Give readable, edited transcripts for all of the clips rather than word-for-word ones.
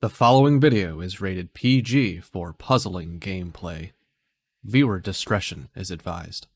The following video is rated PG for puzzling gameplay. Viewer discretion is advised.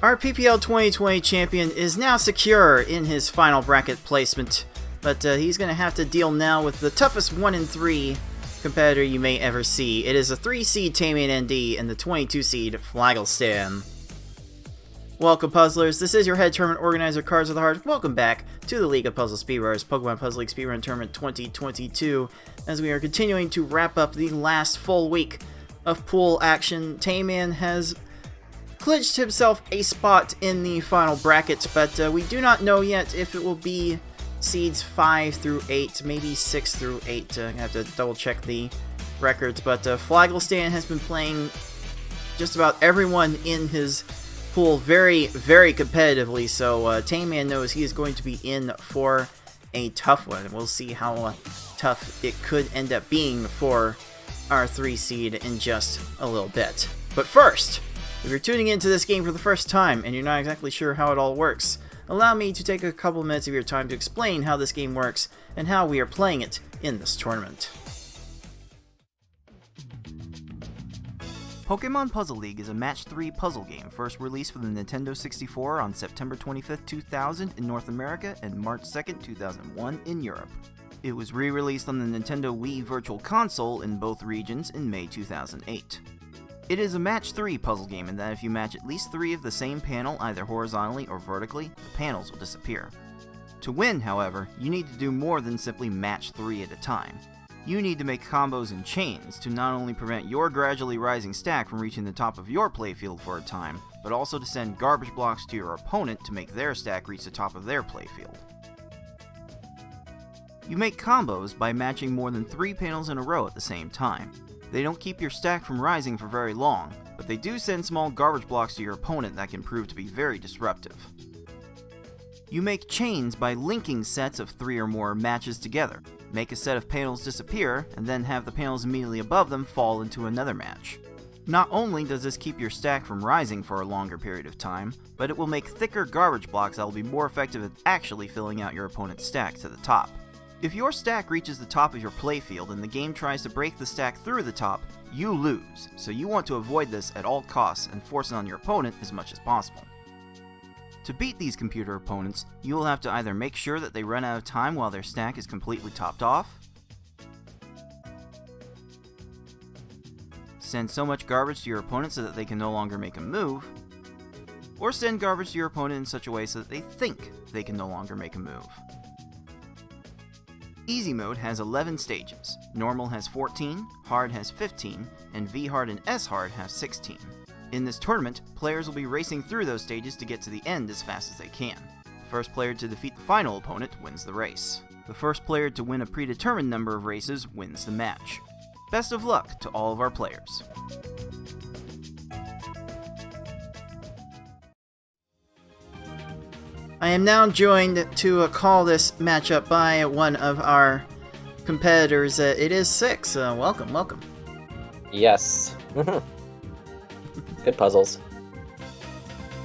Our PPL 2020 champion is now secure in his final bracket placement, but he's going to have to deal now with the toughest 1-in-3 competitor you may ever see. It is a 3-seed TaymanND and the 22-seed Flagalstan. Welcome, puzzlers. This is your head tournament organizer, Cards of the Heart. Welcome back to the League of Puzzle Speedrunners, Pokemon Puzzle League Speedrun Tournament 2022, as we are continuing to wrap up the last full week of pool action. Tayman has clinched himself a spot in the final bracket, but we do not know yet if it will be seeds 5 through 8, maybe 6 through 8. I have to double check the records, but Flagalstan has been playing just about everyone in his pool very, very competitively, so Tayman knows he is going to be in for a tough one. We'll see how tough it could end up being for our 3-seed in just a little bit. But first, if you're tuning into this game for the first time and you're not exactly sure how it all works, allow me to take a couple minutes of your time to explain how this game works and how we are playing it in this tournament. Pokemon Puzzle League is a Match 3 puzzle game first released for the Nintendo 64 on September 25, 2000 in North America and March 2, 2001 in Europe. It was re-released on the Nintendo Wii Virtual Console in both regions in May 2008. It is a match 3 puzzle game in that if you match at least 3 of the same panel either horizontally or vertically, the panels will disappear. To win, however, you need to do more than simply match 3 at a time. You need to make combos and chains to not only prevent your gradually rising stack from reaching the top of your playfield for a time, but also to send garbage blocks to your opponent to make their stack reach the top of their playfield. You make combos by matching more than 3 panels in a row at the same time. They don't keep your stack from rising for very long, but they do send small garbage blocks to your opponent that can prove to be very disruptive. You make chains by linking sets of 3 or more matches together. Make a set of panels disappear, and then have the panels immediately above them fall into another match. Not only does this keep your stack from rising for a longer period of time, but it will make thicker garbage blocks that will be more effective at actually filling out your opponent's stack to the top. If your stack reaches the top of your playfield and the game tries to break the stack through the top, you lose, so you want to avoid this at all costs and force it on your opponent as much as possible. To beat these computer opponents, you will have to either make sure that they run out of time while their stack is completely topped off, send so much garbage to your opponent so that they can no longer make a move, or send garbage to your opponent in such a way so that they think they can no longer make a move. Easy mode has 11 stages, normal has 14, hard has 15, and V-hard and S-hard have 16. In this tournament, players will be racing through those stages to get to the end as fast as they can. The first player to defeat the final opponent wins the race. The first player to win a predetermined number of races wins the match. Best of luck to all of our players. I am now joined to call this matchup by one of our competitors. It is Six. Welcome. Yes. Good puzzles.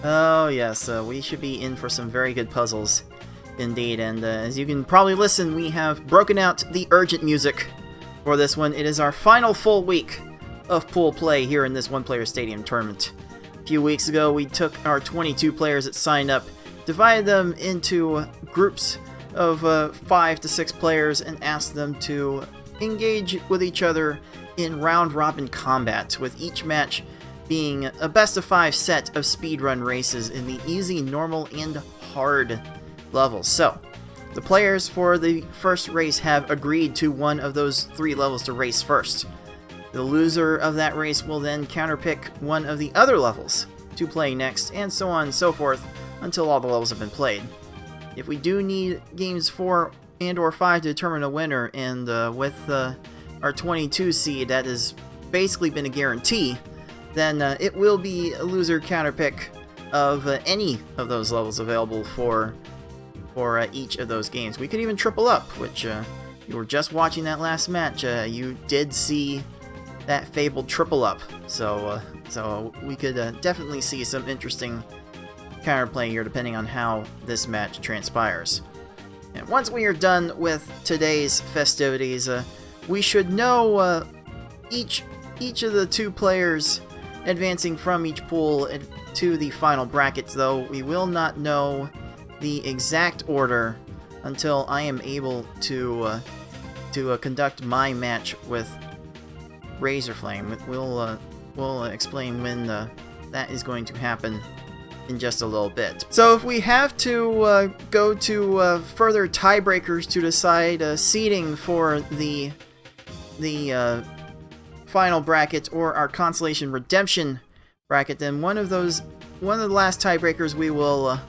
Oh yes, we should be in for some very good puzzles indeed. And as you can probably listen, we have broken out the urgent music for this one. It is our final full week of pool play here in this one-player stadium tournament. A few weeks ago, we took our 22 players that signed up, divided them into groups of 5 to 6 players and asked them to engage with each other in round-robin combat, with each match being a best-of-5 set of speedrun races in the easy, normal, and hard levels. So, the players for the first race have agreed to one of those 3 levels to race first. The loser of that race will then counterpick one of the other levels to play next, and so on and so forth, until all the levels have been played. If we do need games 4 and or 5 to determine a winner, and with our 22 seed that has basically been a guarantee, then it will be a loser counterpick of any of those levels available for each of those games. We could even triple up, which you were just watching that last match. You did see that fabled triple up, so we could definitely see some interesting counterplay here depending on how this match transpires. And once we are done with today's festivities, we should know each of the two players advancing from each pool to the final brackets, though we will not know the exact order until I am able to conduct my match with Razorflame. We'll explain when that is going to happen in just a little bit. So if we have to go to further tiebreakers to decide seeding for the final bracket or our Constellation Redemption bracket, then one of the last tiebreakers we will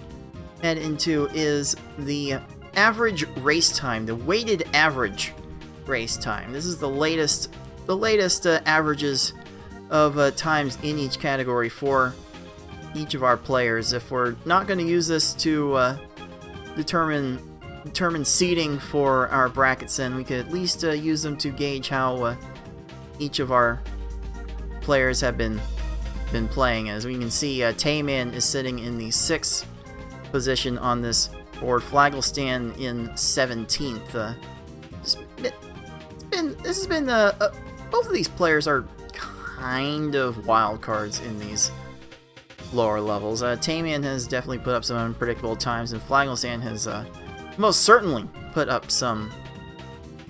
head into is the average race time, the weighted average race time. This is the latest averages of times in each category for each of our players. If we're not going to use this to determine seeding for our brackets, then we could at least use them to gauge how each of our players have been playing. As we can see, TaymanND is sitting in the 6th position on this board. Flagalstan in 17th. Both of these players are kind of wild cards in these lower levels. TaymanND has definitely put up some unpredictable times, and Flagalstan has most certainly put up some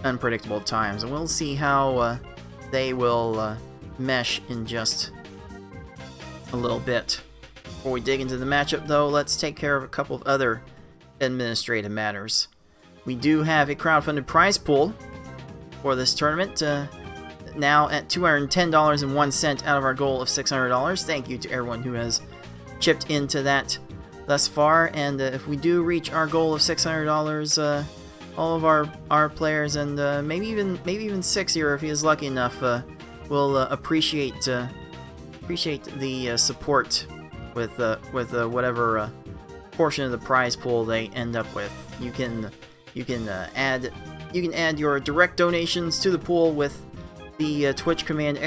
unpredictable times, and we'll see how they will mesh in just a little bit. Before we dig into the matchup, though, let's take care of a couple of other administrative matters. We do have a crowdfunded prize pool for this tournament, now at $210.01 out of our goal of $600. Thank you to everyone who has chipped into that thus far, and if we do reach our goal of $600, all of our players, and maybe even Sixier if he is lucky enough, will appreciate the support with whatever portion of the prize pool they end up with. You can add your direct donations to the pool with the Twitch command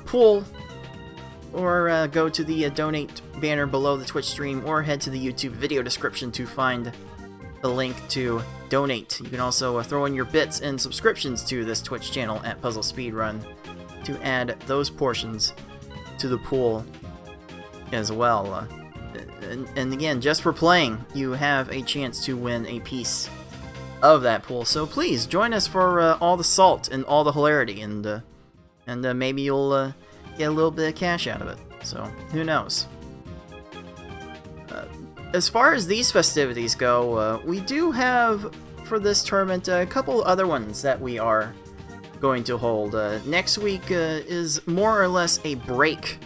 !pool, or go to the donate banner below the Twitch stream, or head to the YouTube video description to find the link to donate. You can also throw in your bits and subscriptions to this Twitch channel at Puzzle Speedrun to add those portions to the pool as well. And again, just for playing, you have a chance to win a piece of that pool. So please join us for all the salt and all the hilarity, and maybe you'll get a little bit of cash out of it. So who knows? As far as these festivities go, we do have for this tournament a couple other ones that we are going to hold. Next week is more or less a break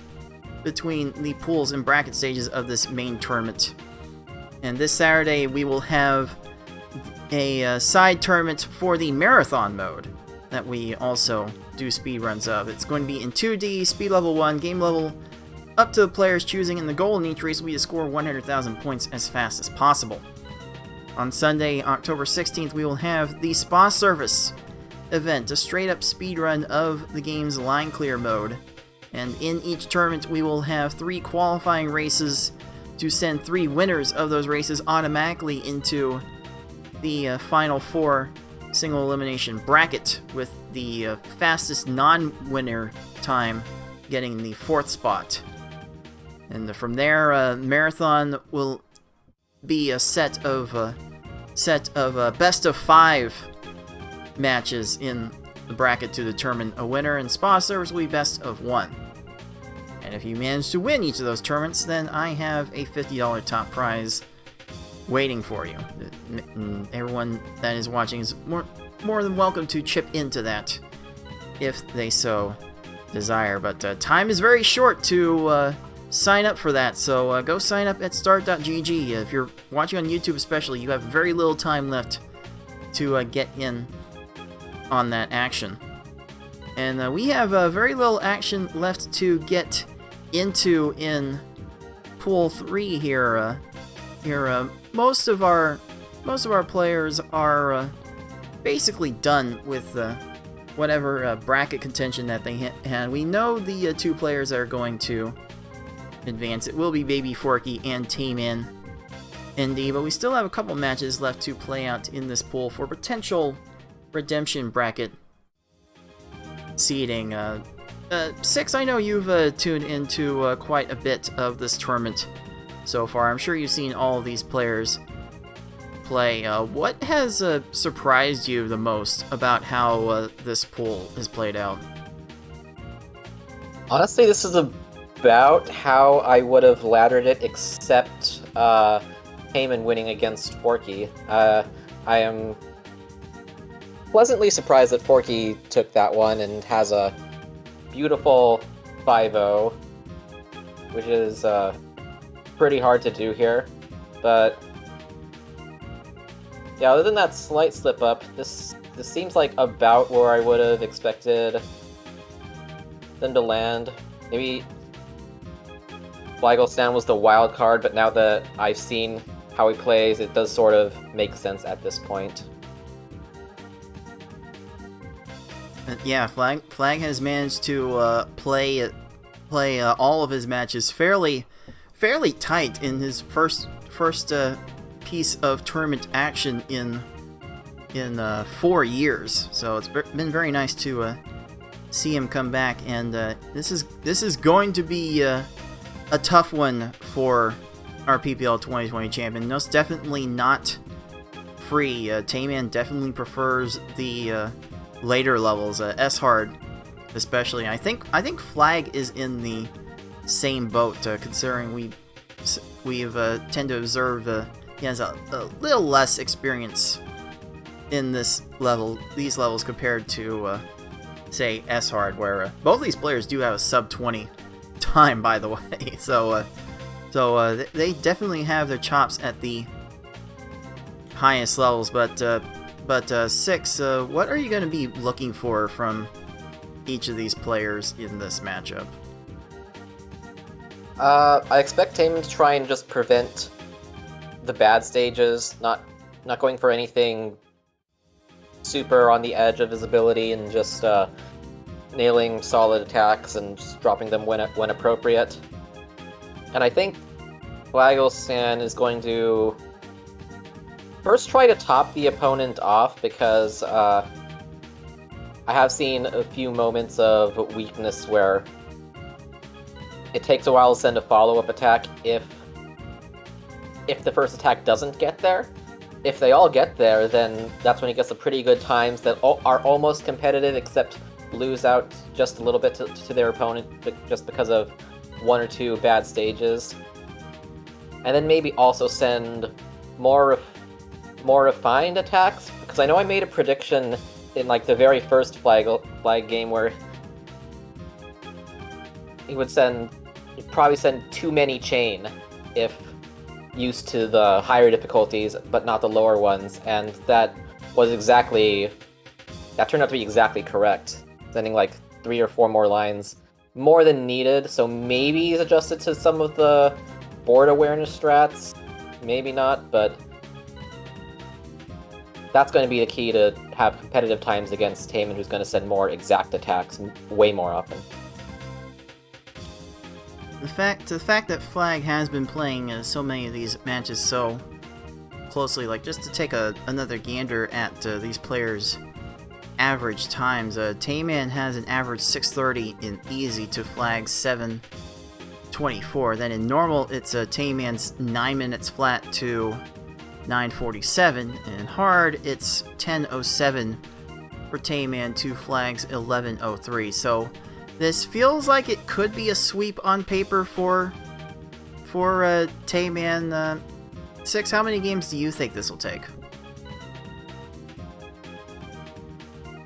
between the pools and bracket stages of this main tournament. And this Saturday we will have a side tournament for the marathon mode that we also do speedruns of. It's going to be in 2D, speed level 1, game level up to the player's choosing, and the goal in each race will be to score 100,000 points as fast as possible. On Sunday, October 16th, we will have the Spa Service event, a straight-up speedrun of the game's line clear mode. And in each tournament, we will have 3 qualifying races to send 3 winners of those races automatically into the Final 4 single elimination bracket, with the fastest non-winner time getting the 4th spot. And from there, marathon will be a set of best of 5 matches in the bracket to determine a winner, and Spa Service will be best of 1. And if you manage to win each of those tournaments, then I have a $50 top prize waiting for you. And everyone that is watching is more than welcome to chip into that if they so desire. But time is very short to sign up for that, so go sign up at start.gg. If you're watching on YouTube especially, you have very little time left to get in on that action. And we have very little action left to get into in Pool 3 here. Most of our players are basically done with whatever bracket contention that they had. We know the 2 players that are going to advance. It will be Baby Forky and TaymanND, but we still have a couple matches left to play out in this pool for potential redemption bracket seeding. Six, I know you've tuned into quite a bit of this tournament so far. I'm sure you've seen all of these players play. What has surprised you the most about how this pool has played out? Honestly, this is about how I would have laddered it, except Tayman winning against Forky. I am pleasantly surprised that Forky took that one and has a beautiful 5-0, which is pretty hard to do here. But yeah, other than that slight slip up, this seems like about where I would have expected them to land. Maybe Flagalstan was the wild card, but now that I've seen how he plays, it does sort of make sense at this point. Yeah, Flag has managed to play all of his matches fairly tight in his first piece of tournament action in 4 years. So it's been very nice to see him come back, and this is going to be a tough one for our PPL 2020 champion. Most definitely not free. Tayman definitely prefers the later levels, S hard especially. I think Flag is in the same boat, considering we've tend to observe he has a little less experience in these levels compared to say S hard, where both these players do have a sub 20 time, by the way. So they definitely have their chops at the highest levels. But Six, what are you going to be looking for from each of these players in this matchup? I expect Tayman to try and just prevent the bad stages, not going for anything super on the edge of his ability, and just nailing solid attacks and just dropping them when appropriate. And I think Flagalstan is going to first try to top the opponent off, because I have seen a few moments of weakness where it takes a while to send a follow-up attack if the first attack doesn't get there. If they all get there, then that's when he gets the pretty good times that are almost competitive, except lose out just a little bit to their opponent just because of 1 or 2 bad stages. And then maybe also send more refined attacks, because I know I made a prediction in like the very first flag game where he would probably send too many chain if used to the higher difficulties, but not the lower ones, and that turned out to be exactly correct, sending like 3 or 4 more lines, more than needed. So maybe he's adjusted to some of the board awareness strats, maybe not, but that's going to be the key to have competitive times against Tayman, who's going to send more exact attacks way more often. The fact that Flag has been playing so many of these matches so closely, like just to take another gander at these players' average times, Tayman has an average 630 in easy to Flag's 724. Then in normal, it's Tayman's 9 minutes flat to 947, and in hard, it's 1007 for Tayman to Flag's 1103. So this feels like it could be a sweep on paper for Tayman. Six, how many games do you think this will take?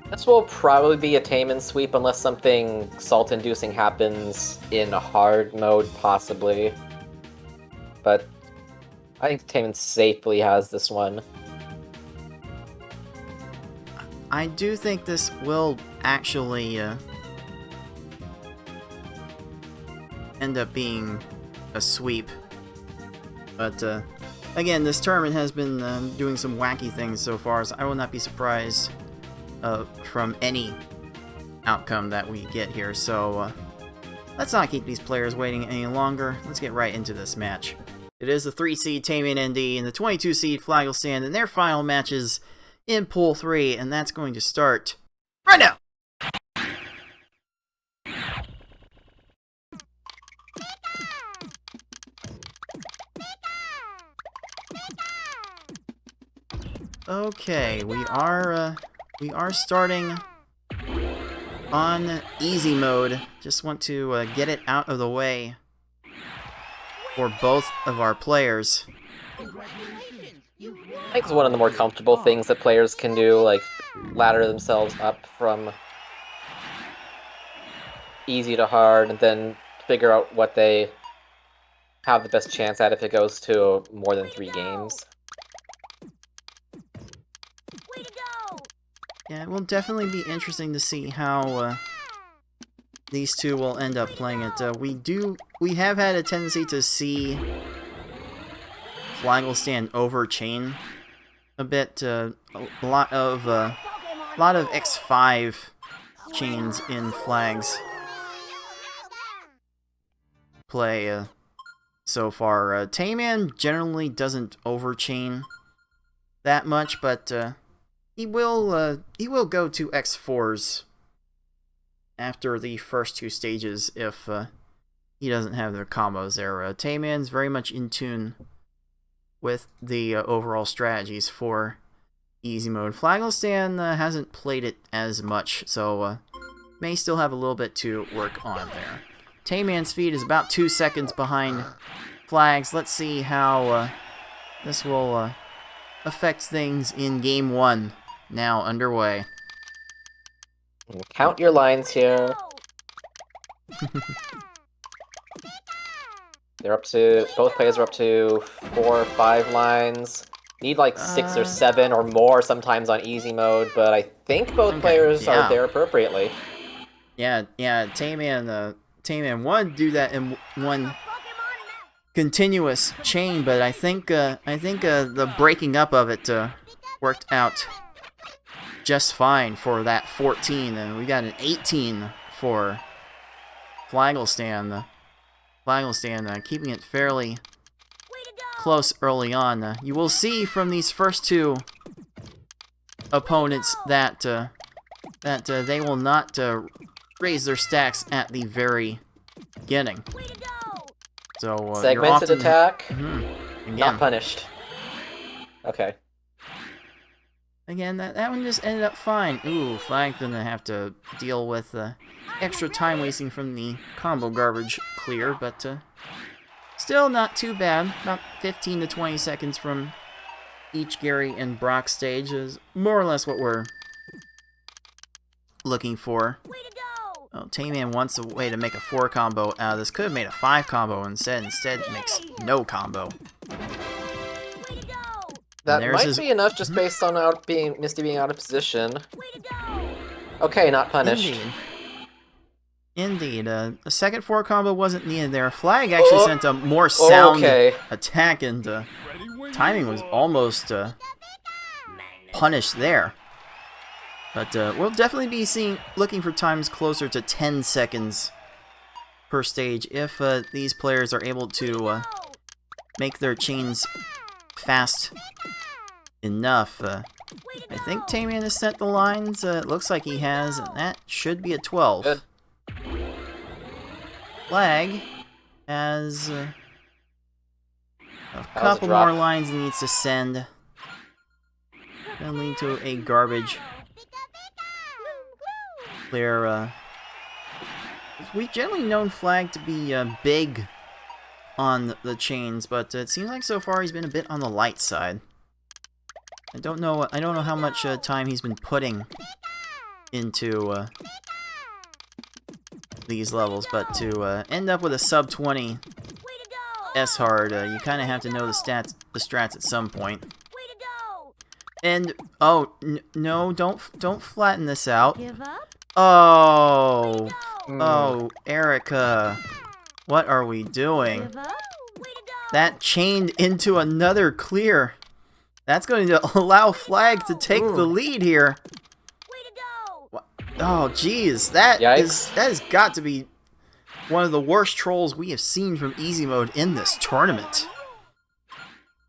This will probably be a Tayman sweep unless something salt-inducing happens in a hard mode, possibly. But I think Tayman safely has this one. I do think this will actually end up being a sweep. But again, this tournament has been doing some wacky things so far, so I will not be surprised from any outcome that we get here. So let's not keep these players waiting any longer. Let's get right into this match. It is the 3 seed TaymanND and the 22 seed Flagalstan in their final matches in Pool 3, and that's going to start right now! Okay, we are starting on easy mode. Just want to get it out of the way for both of our players. I think it's one of the more comfortable things that players can do, like ladder themselves up from easy to hard, and then figure out what they have the best chance at if it goes to more than 3 games. Yeah, it will definitely be interesting to see how these two will end up playing it. We have had a tendency to see Flagalstan overchain a bit. A lot of X5 chains in Flag's play so far. Tayman generally doesn't overchain that much, but he will go to X4s after the first 2 stages if he doesn't have their combos there. Tayman's very much in tune with the overall strategies for easy mode. Flagalstan hasn't played it as much, so may still have a little bit to work on there. Tayman's speed is about 2 seconds behind Flag's. Let's see how this will affect things in Game 1. Now underway. Count your lines here. Both players are up to 4 or 5 lines. Need like 6 or 7 or more sometimes on easy mode, but I think both players are there appropriately. Yeah, Tayman wanted to do that in one continuous chain, but I think the breaking up of it worked out just fine for that 14, and we got an 18 for Flagalstan. Flagalstan keeping it fairly close early on. You will see from these first 2 opponents that they will not raise their stacks at the very beginning. So segmented attack, Again. not punished. Okay. Again, that one just ended up fine. Ooh, Flag's gonna have to deal with extra time wasting from the combo garbage clear, but still not too bad. About 15 to 20 seconds from each Gary and Brock stage is more or less what we're looking for. Oh, Tayman wants a way to make a 4 combo out of this. Could have made a 5 combo instead. Instead, it makes no combo. That might be enough just based on Misty being out of position. Okay, not punished. Indeed. A second 4 combo wasn't needed there. Flag actually sent a more sound attack, and timing was almost punished there. But we'll definitely be looking for times closer to 10 seconds per stage if these players are able to make their chains fast enough. I think Tayman has set the lines. It looks like he has, and that should be a 12. Good. Flag has a couple more lines he needs to send. Gonna lead to a garbage clear. We've generally known Flag to be big on the chains, but it seems like so far he's been a bit on the light side. I don't know how much time he's been putting into these levels, but to end up with a sub 20 S hard, you kind of have to know the strats at some point. And oh no, don't flatten this out. Oh, Erica, what are we doing? that chained into another clear. That's going to allow Flag to take the lead here. Oh, jeez. That has got to be one of the worst trolls we have seen from easy mode in this tournament.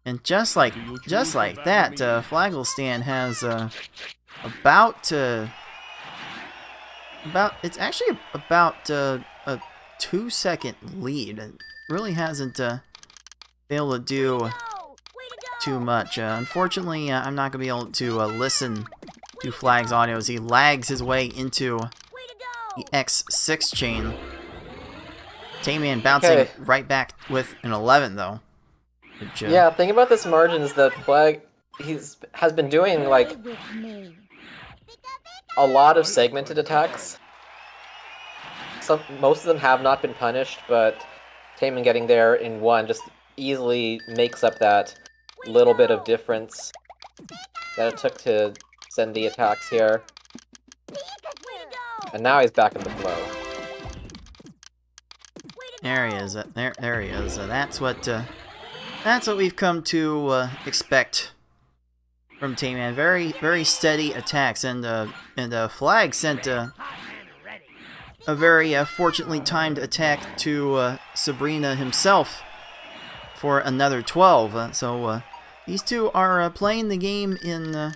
And just like that, Flagalstan has it's actually about a 2-second lead. It really hasn't been able to do too much. Unfortunately, I'm not going to be able to listen to Flag's audio as he lags his way into the X6 chain. Tayman bouncing right back with an 11, though. Which, yeah, thing about this margin is that Flag has been doing like a lot of segmented attacks. Most of them have not been punished, but Tayman getting there in one just easily makes up that little bit of difference that it took to send the attacks here. And now he's back in the flow. There he is. There he is. That's what we've come to expect from Tayman. Very steady attacks, and Flag sent a very fortunately timed attack to Sabrina himself for another 12. So these two are playing the game in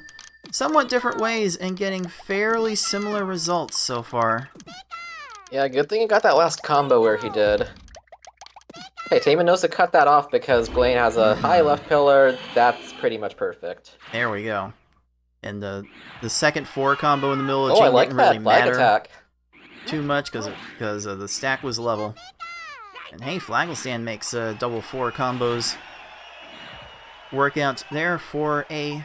somewhat different ways and getting fairly similar results so far. Yeah, good thing he got that last combo where he did. Hey, Tayman knows to cut that off because Blaine has a high left pillar. That's pretty much perfect. There we go. And the second 4 combo in the middle of the chain I like didn't that really matter attack. too much because the stack was level. And hey, Flagalstan makes double 4 combos work out there for a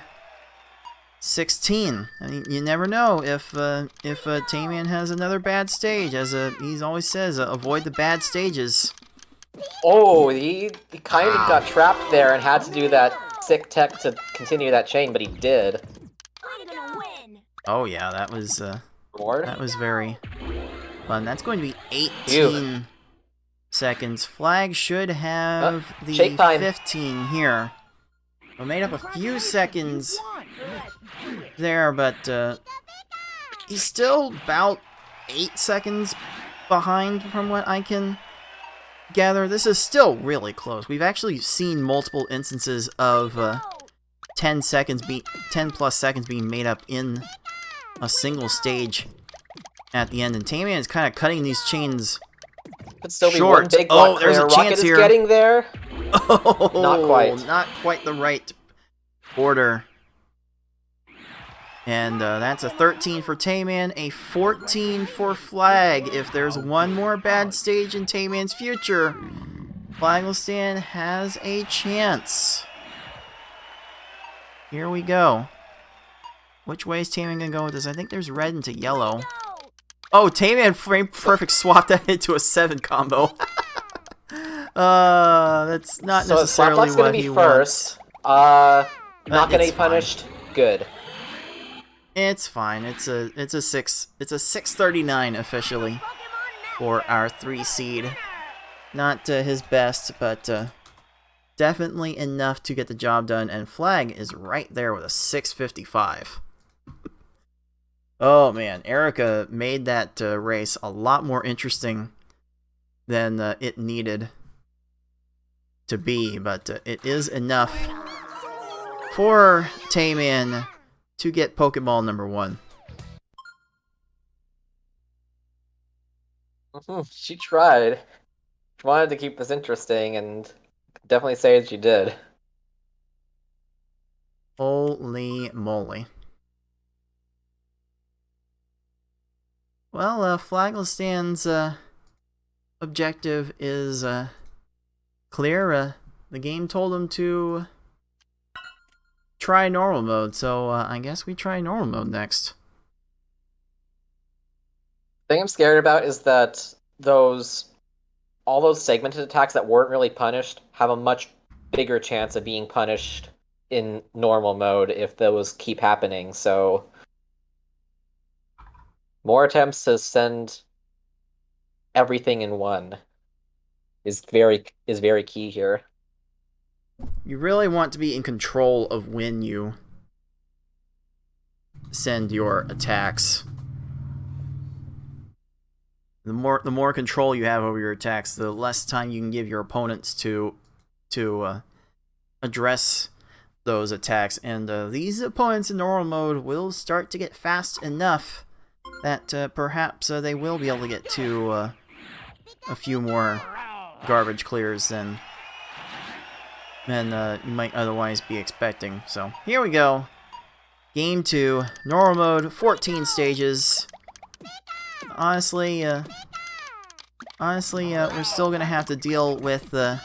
16. I mean, you never know if Tayman has another bad stage, as he always says, avoid the bad stages. Oh, he kind of got trapped there and had to do that sick tech to continue that chain, but he did. Oh yeah, that was very fun. That's going to be 18 seconds. Flag should have the 15 here. We made up a few seconds there, but he's still about 8 seconds behind from what I can gather. This is still really close. We've actually seen multiple instances of 10 plus seconds being made up in a single stage at the end, and Tayman is kind of cutting these chains Could still be short. one big block there's a Rocket chance is here. Getting there. Oh, Not quite the right order. And that's a 13 for Tayman, a 14 for Flag. If there's one more bad stage in Tayman's future, Flagalstan has a chance. Here we go. Which way is Tayman going to go with this? I think there's red into yellow. Oh, Tayman frame perfect swapped that into a 7 combo. That's not necessarily what he wants. Not going to be punished. Good. It's fine. It's a 639 officially for our 3 seed. Not his best, but definitely enough to get the job done. And Flag is right there with a 655. Oh man, Erica made that race a lot more interesting than it needed to be, but it is enough for Tayman to get Pokeball number 1. She tried. She wanted to keep this interesting, and definitely say that she did. Holy moly. Well, Flagalstan's objective is clear. The game told him to try normal mode, so I guess we try normal mode next. The thing I'm scared about is that all those segmented attacks that weren't really punished have a much bigger chance of being punished in normal mode if those keep happening, so more attempts to send everything in one is very key here. You really want to be in control of when you send your attacks. The more control you have over your attacks, the less time you can give your opponents to address those attacks. And these opponents in normal mode will start to get fast enough that perhaps they will be able to get to a few more garbage clears than you might otherwise be expecting. So here we go. Game 2, normal mode, 14 stages. Honestly, we're still gonna have to deal with a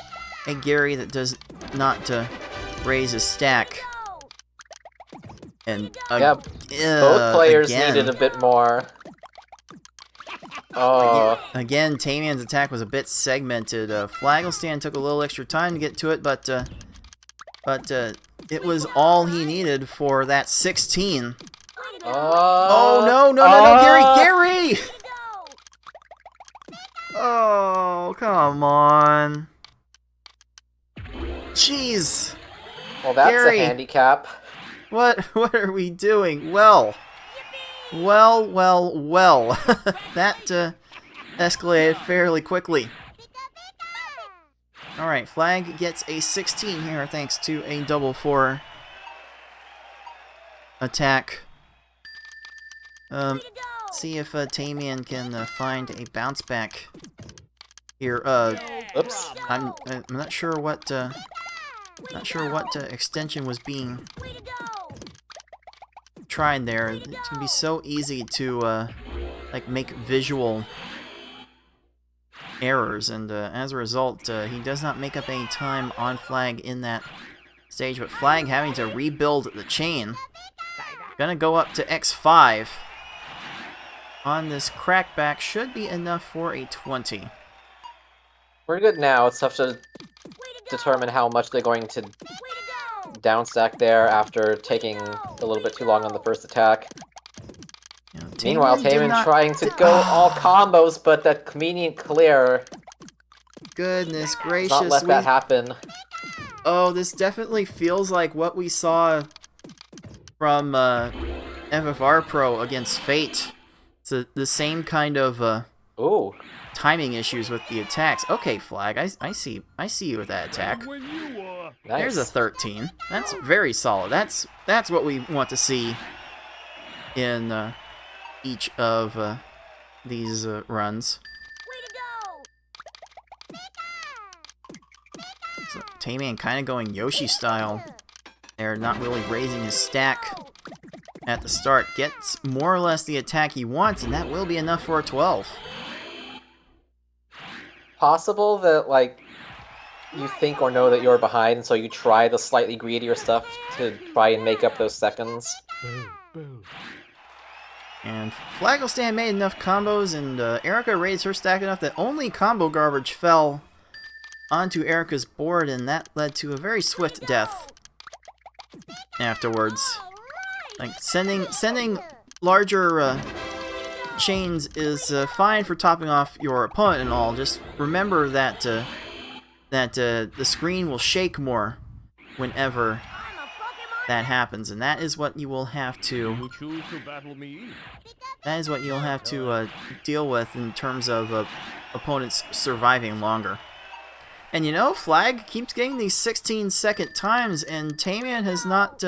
Gary that does not raise his stack. And both players again. needed a bit more. Oh. Again, TaymanND's attack was a bit segmented. Flagalstan took a little extra time to get to it, but it was all he needed for that 16. Oh no, Gary! Oh, come on. Jeez. Well, that's Gary. a handicap. What are we doing? Well. That escalated fairly quickly. Alright, Flag gets a 16 here thanks to a double 4 attack. See if Tayman can find a bounce back here. Oops. I'm not sure what extension was being tried there. It's gonna be so easy to like make visual errors, and as a result, he does not make up any time on Flag in that stage. But Flag having to rebuild the chain, gonna go up to X5 on this crackback, should be enough for a 20. We're good now. It's tough to determine how much they're going to downstack there after taking a little bit too long on the first attack. You know, Meanwhile, Tayman trying to go all combos, but that convenient clear. Goodness gracious. Not let that happen. Oh, this definitely feels like what we saw from FFR Pro against Fate. It's the same kind of Ooh. timing issues with the attacks. Okay, Flag, I see you with that attack. Nice. There's a 13. That's very solid. That's what we want to see in each of these runs. So, Tayman kind of going Yoshi style. They're not really raising his stack at the start. Gets more or less the attack he wants, and that will be enough for a 12. Possible that, like, you think or know that you're behind, and so you try the slightly greedier stuff to try and make up those seconds. And Flagalstan made enough combos, and Erica raised her stack enough that only combo garbage fell onto Erica's board, and that led to a very swift death afterwards. Like, sending larger chains is fine for topping off your opponent and all. Just remember that the screen will shake more whenever that happens, and that is what you will have to. That is what you'll have to deal with in terms of opponents surviving longer. And you know, Flag keeps getting these 16-second times, and Tayman has not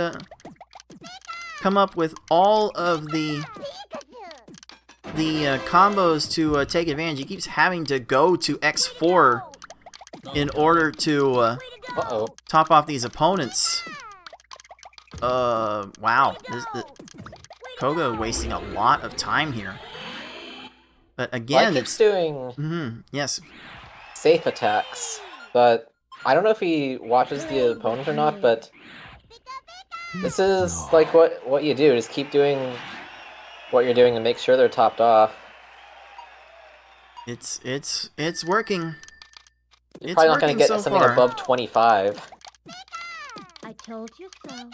come up with all of the combos to take advantage. He keeps having to go to X4 in order to top off these opponents. Wow. Koga wasting a lot of time here. But again, it's doing yes, safe attacks, but I don't know if he watches the opponent or not, but this is like what you do. Just keep doing what you're doing and make sure they're topped off. It's working. You're probably not going to get something above 25. I told you so.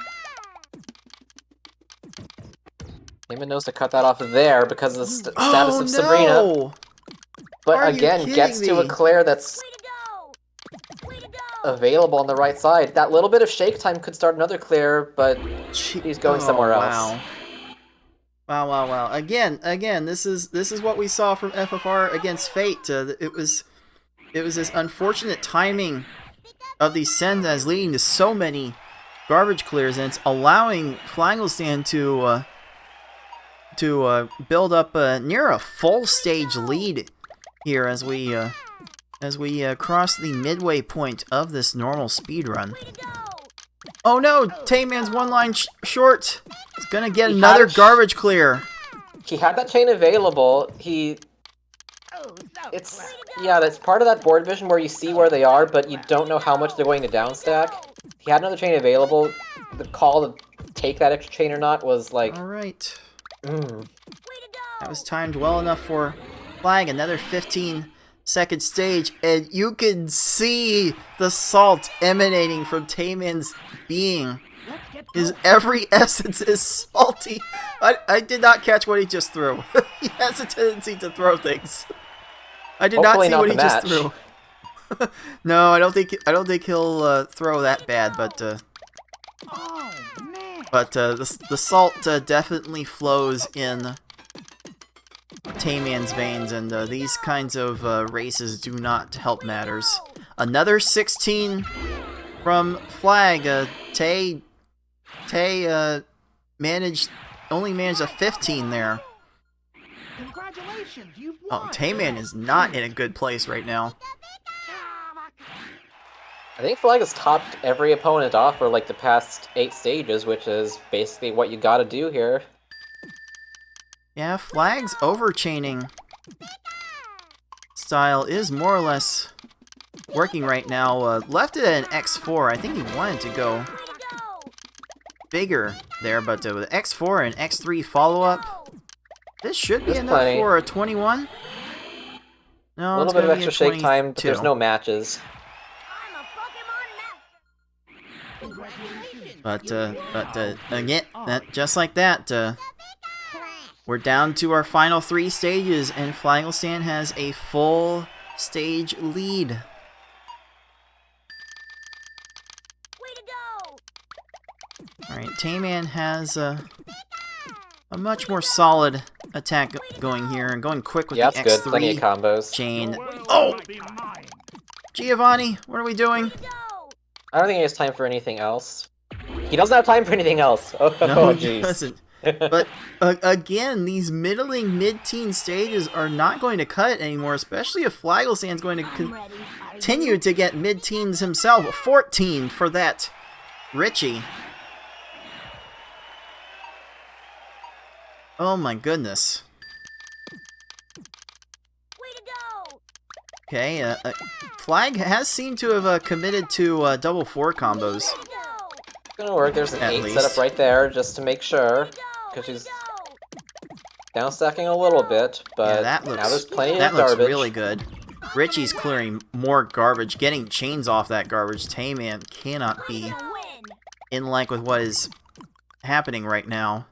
Tayman knows to cut that off there because of the status of Sabrina. But again, gets to a Claire that's available on the right side. That little bit of shake time could start another clear, but he's going somewhere else. Wow. Again, this is what we saw from FFR against Fate. It was this unfortunate timing of these sends as leading to so many garbage clears, and it's allowing Flagalstan to build up near a full stage lead here as we cross the midway point of this normal speedrun. Oh no, TaymanND's one line short. He's gonna get another garbage clear. He had that chain available. That's part of that board vision where you see where they are, but you don't know how much they're going to downstack. He had another chain available. The call to take that extra chain or not was like... Alright. That was timed well enough for Flag. Another 15-second stage, and you can see the salt emanating from TaymanND's being. His every essence is salty. I did not catch what he just threw. He has a tendency to throw things. I did not see what he just threw. No, I don't think he'll throw that bad, but the salt definitely flows in TaymanND's veins, and these kinds of races do not help matters. Another 16 from Flag. Tay only managed a 15 there. Oh, TaymanND is not in a good place right now. I think Flag has topped every opponent off for like the past 8 stages, which is basically what you gotta do here. Yeah, Flag's overchaining style is more or less working right now. Left it at an X4. I think he wanted to go bigger there, but with X4 and X3 follow-up, this should be enough for a 21. No, a little bit of extra shake time, but there's no matches. But again, just like that, we're down to our final 3 stages, and Flagalstan has a full stage lead. Alright, TaymanND has a much more solid attack going here, and going quick with the X3 good. Plenty of combos. Chain. Oh! Giovanni, what are we doing? I don't think he has time for anything else. He doesn't have time for anything else. Oh, no, geez. He doesn't. But again, these middling mid-teen stages are not going to cut it anymore, especially if Flagalstan's going to continue to get mid-teens himself. 14 for that Richie. Oh my goodness. Okay, Flag has seemed to have committed to double 4 combos. It's gonna work. There's an 8 set up right there just to make sure, because she's downstacking a little bit, but yeah, now there's plenty of garbage. That looks really good. Richie's clearing more garbage, getting chains off that garbage. TaymanND cannot be in line with what is happening right now.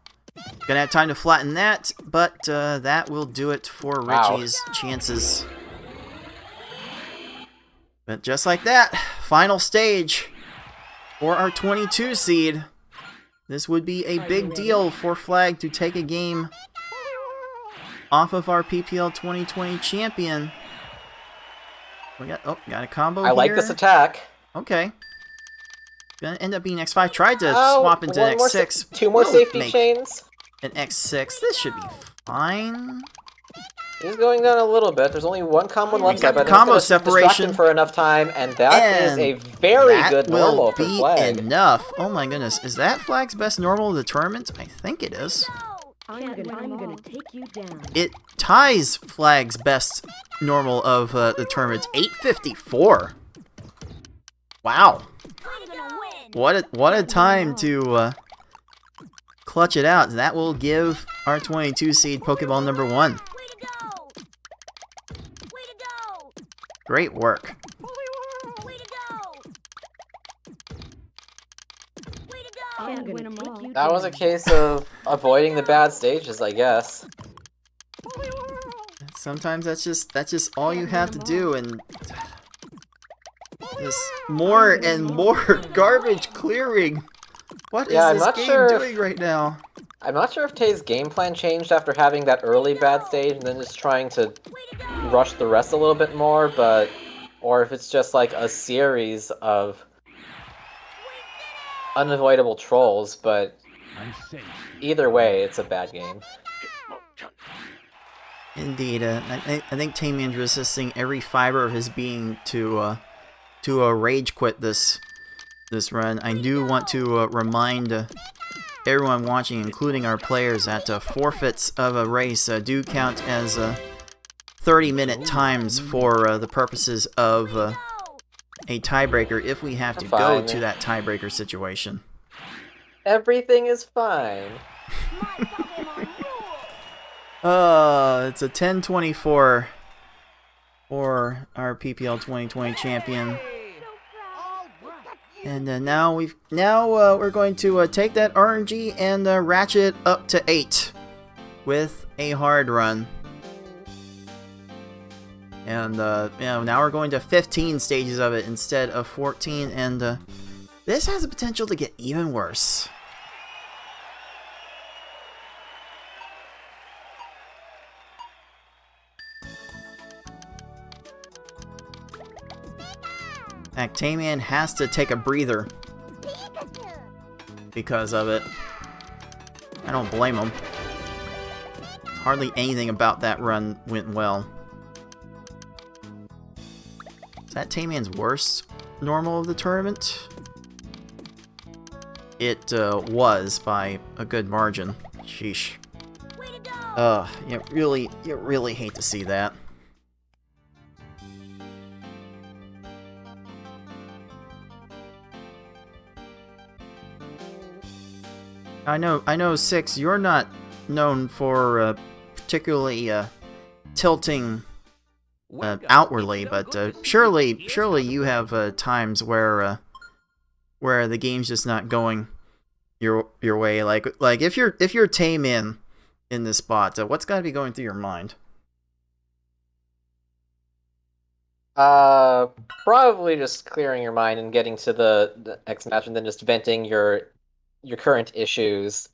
Gonna have time to flatten that, but that will do it for Richie's chances. But just like that, final stage for our 22 seed. This would be a big deal for Flag to take a game off of our PPL 2020 champion. We got a combo here. I like this attack. Okay. Gonna end up being X5. Tried to swap into an X6. 2 more safety chains. An X6. This should be fine. He's going down a little bit. There's only 1 combo left side, but combo it's separation for enough time, and that is a very good normal for Flag. Enough. Oh my goodness, is that Flag's best normal of the tournament? I think it is. I'm gonna take you down. It ties Flag's best normal of the tournament. 854. Wow. What a time to clutch it out. That will give our 22 seed Pokeball number 1. Great work. That was a case of avoiding the bad stages, I guess. Sometimes that's just all you have to do, and more and more garbage clearing. What is Yeah, I'm this not game sure doing right now? I'm not sure if Tay's game plan changed after having that early bad stage and then just trying to rush the rest a little bit more, but or if it's just like a series of unavoidable trolls, but either way, it's a bad game. Indeed, I think Tayman's resisting every fiber of his being to rage quit this run. I do want to remind everyone watching, including our players, that forfeits of a race do count as 30-minute times for the purposes of a tiebreaker if we have to go to that tiebreaker situation. Everything is fine. It's a 10-24 for our PPL 2020 champion. And now we're going to take that RNG and ratchet up to 8 with a hard run. And now we're going to 15 stages of it instead of 14, and this has the potential to get even worse. In fact, Tayman has to take a breather because of it. I don't blame him. Hardly anything about that run went well. Is that Tayman's worst normal of the tournament? It was by a good margin. Sheesh. You really hate to see that. I know, Six, you're not known for particularly tilting outwardly, but surely you have times where the game's just not going your way. Like if you're Tayman in this spot, what's got to be going through your mind? Probably just clearing your mind and getting to the next match, and then just venting your current issues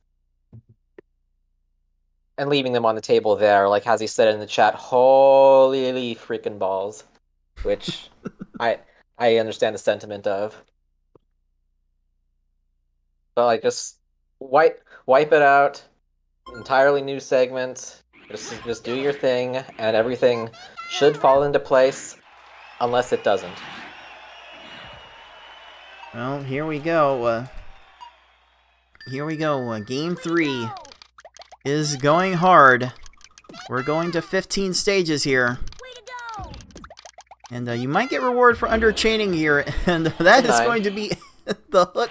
and leaving them on the table there, like as he said in the chat, holy freaking balls, which I understand the sentiment of. But like, just wipe it out, entirely new segment, just do your thing, and everything should fall into place, unless it doesn't. Well, here we go. Game 3 is going hard. We're going to 15 stages here. And you might get reward for underchaining here, and that is going to be the hook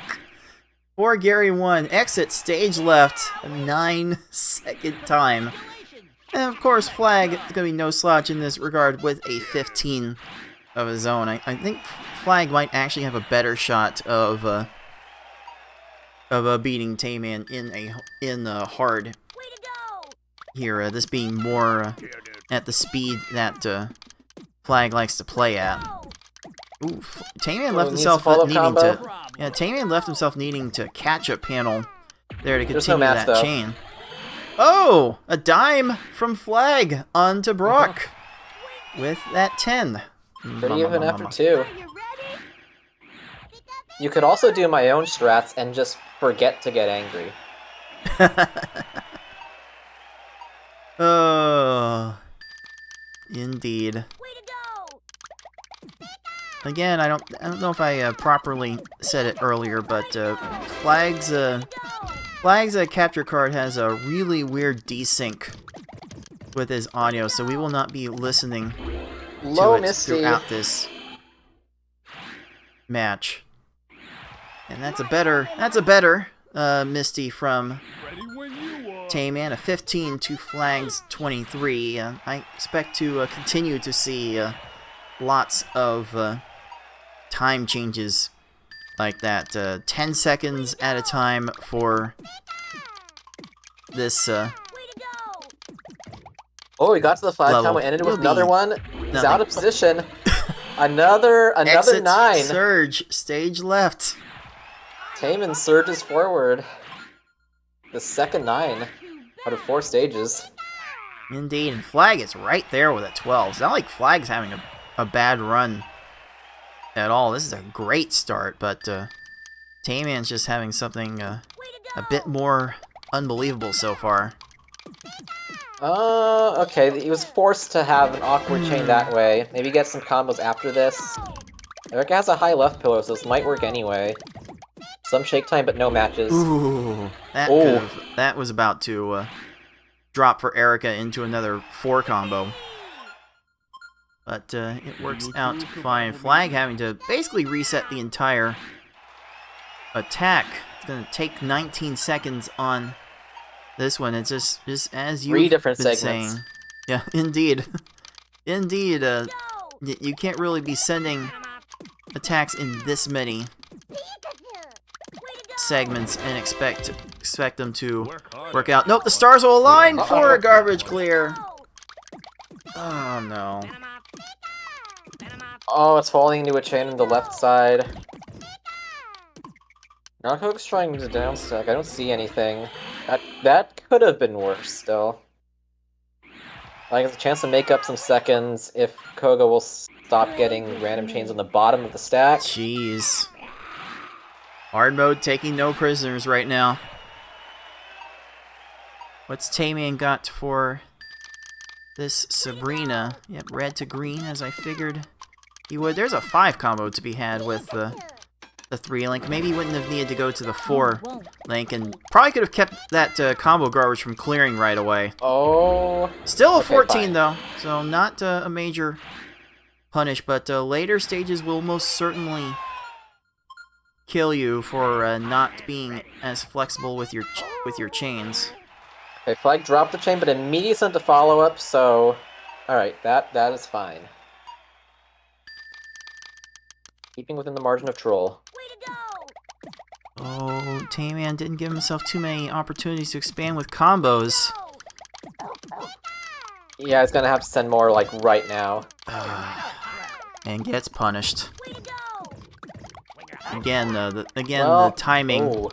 for Gary 1. Exit stage left, a 9-second time. And of course, Flag is going to be no slouch in this regard with a 15 of his own. I think Flag might actually have a better shot of beating Tayman in hard here. This being more at the speed that Flag likes to play at. Ooh, Tayman left himself needing to. Yeah, Tayman left himself needing to catch a panel there to continue that chain. Oh, a dime from Flag onto Brock with that 10. Pretty even after 2. You could also do my own strats and just forget to get angry. Oh, indeed. Again, I don't know if I properly said it earlier, but Flag's capture card has a really weird desync with his audio, so we will not be listening to it throughout this match. And that's a better Misty from Tayman, a 15 to Flag's 23. I expect to continue to see lots of time changes like that. 10 seconds at a time for this. Oh, we got to the flag time. We ended with another one. He's out of position. Another Exit 9. surge, stage left. Tayman surges forward. The second 9 out of 4 stages. Indeed, and Flag is right there with a 12. It's not like Flag's having a bad run at all. This is a great start, but Tayman's just having something a bit more unbelievable so far. Okay, he was forced to have an awkward chain that way. Maybe get some combos after this. Erica has a high left pillar, so this might work anyway. Some shake time, but no matches. Ooh, that was about to drop for Erica into another 4 combo. But it works out fine. Flag having to basically reset the entire attack. It's going to take 19 seconds on this one. It's just as you've 3 different been segments. saying. Yeah, indeed. Indeed, you can't really be sending attacks in this many segments and expect them to work out. Nope, the stars will align for a garbage clear. Oh no. Oh, it's falling into a chain on the left side. Knockhook's trying to downstack. I don't see anything. That could have been worse, still. Like, it's a chance to make up some seconds if Koga will stop getting random chains on the bottom of the stack. Jeez. Hard mode taking no prisoners right now. What's Tayman got for this Sabrina? Yep, red to green, as I figured he would. There's a 5 combo to be had with the 3 link. Maybe he wouldn't have needed to go to the 4 link, and probably could have kept that combo garbage from clearing right away. Oh. Still a Okay, 14 fine. though, so not a major punish, but later stages will most certainly kill you for not being as flexible with your chains. Okay, Flag dropped the chain, but immediately sent a follow-up, so... Alright, that is fine. Keeping within the margin of troll. Oh, Tayman didn't give himself too many opportunities to expand with combos. Yeah, he's gonna have to send more, like, right now. And gets punished. Again, the timing. Oh.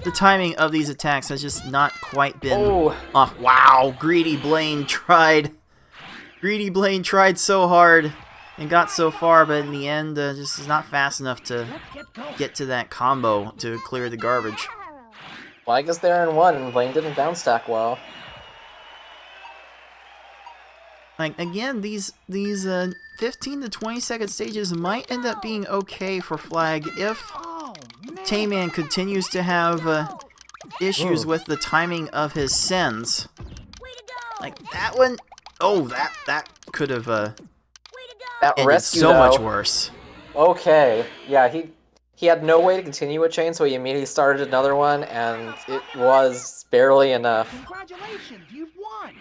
The timing of these attacks has just not quite been Oh. off. Wow, Greedy Blaine tried. Greedy Blaine tried so hard and got so far, but in the end, just is not fast enough to get to that combo to clear the garbage. Flag is there in 1, and Blaine didn't downstack well. Like, again, these 15 to 20 second stages might end up being okay for Flag if Tayman continues to have issues with the timing of his sends. Like that one, oh, that could have That ended rescue, so though. much worse. Okay, yeah, he had no way to continue a chain, so he immediately started another one, and it was barely enough. Congratulations, you've won!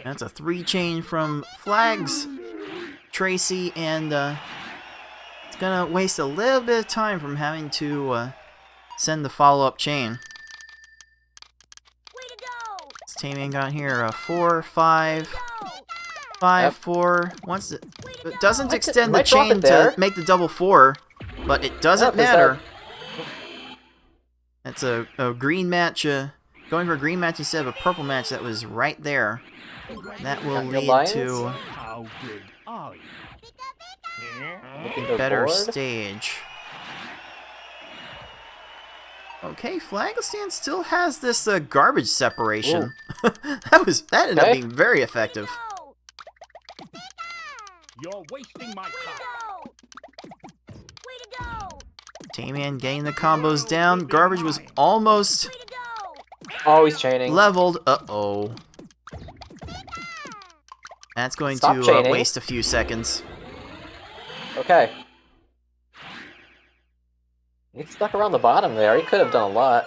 That's a 3 chain from Flags, Tracy, and it's gonna waste a little bit of time from having to send the follow-up chain. What's Tayman got here? 4, 5, 5, Yep. 4. Once it doesn't Might- extend the might drop chain it there. to make the double 4, but it doesn't Yep, is matter. That's a green match. Going for a green match instead of a purple match that was right there. That will Got your lead lions? to How good are you? Looking a to better board. stage. Okay, Flagalstan still has this garbage separation. that ended up Okay. being very effective. You're wasting my time. Tayman getting the combos down. Garbage was almost Oh, he's chaining. leveled. Uh-oh. That's going Stop to chaining. waste a few seconds. Okay. He stuck around the bottom there. He could have done a lot.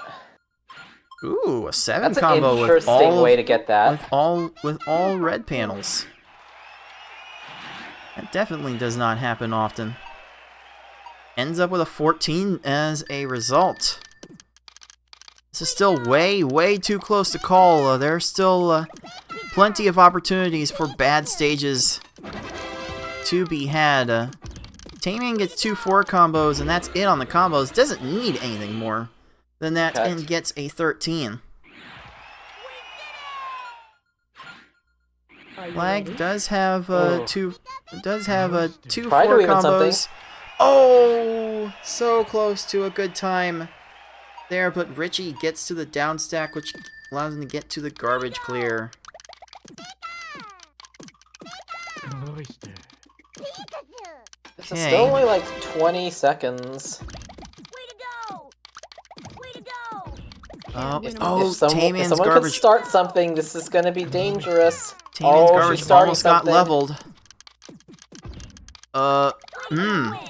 Ooh, a 7 That's an combo with interesting all way to get that. with all red panels. That definitely does not happen often. Ends up with a 14 as a result. This is still way too close to call. There's still plenty of opportunities for bad stages to be had. Tayman gets 2 4 combos, and that's it on the combos. Doesn't need anything more than that, Correct. and gets a 13. Are you Flag ready? does have two 2 Try 4 to even combos. something. Oh, so close to a good time there, but Richie gets to the down stack, which allows him to get to the garbage clear. Oyster. This is Okay. still only like 20 seconds. Oh, If oh, If Tayman's someone could garbage. start something, this is gonna be dangerous. Tayman's Oh, garbage she's starting almost got something. leveled.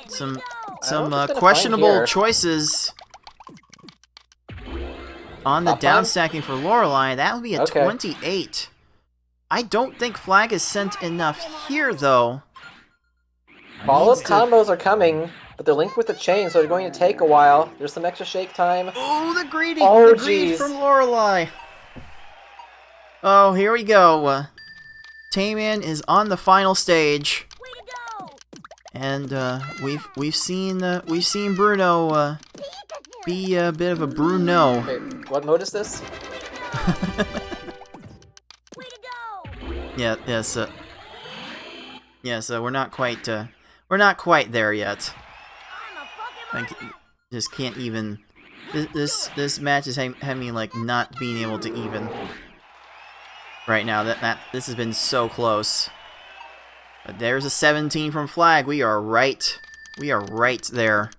Some I don't know if it's gonna questionable find here. choices on the Top down time? stacking for Lorelei. That would be a Okay. 28. I don't think Flag is sent enough here, though. Follow-up Needs to- combos are coming, but they're linked with the chain, so they're going to take a while. There's some extra shake time. Oh, the greedy! Oh, the greed jeez. from Lorelei. Oh, here we go. Tayman is on the final stage, and we've seen Bruno be a bit of a Bruno. Wait, what mode is this? Yeah, yes, yes. We're not quite there yet. I just can't even. This match is having me like not being able to even. Right now, this has been so close. But there's a 17 from Flag. We are right there.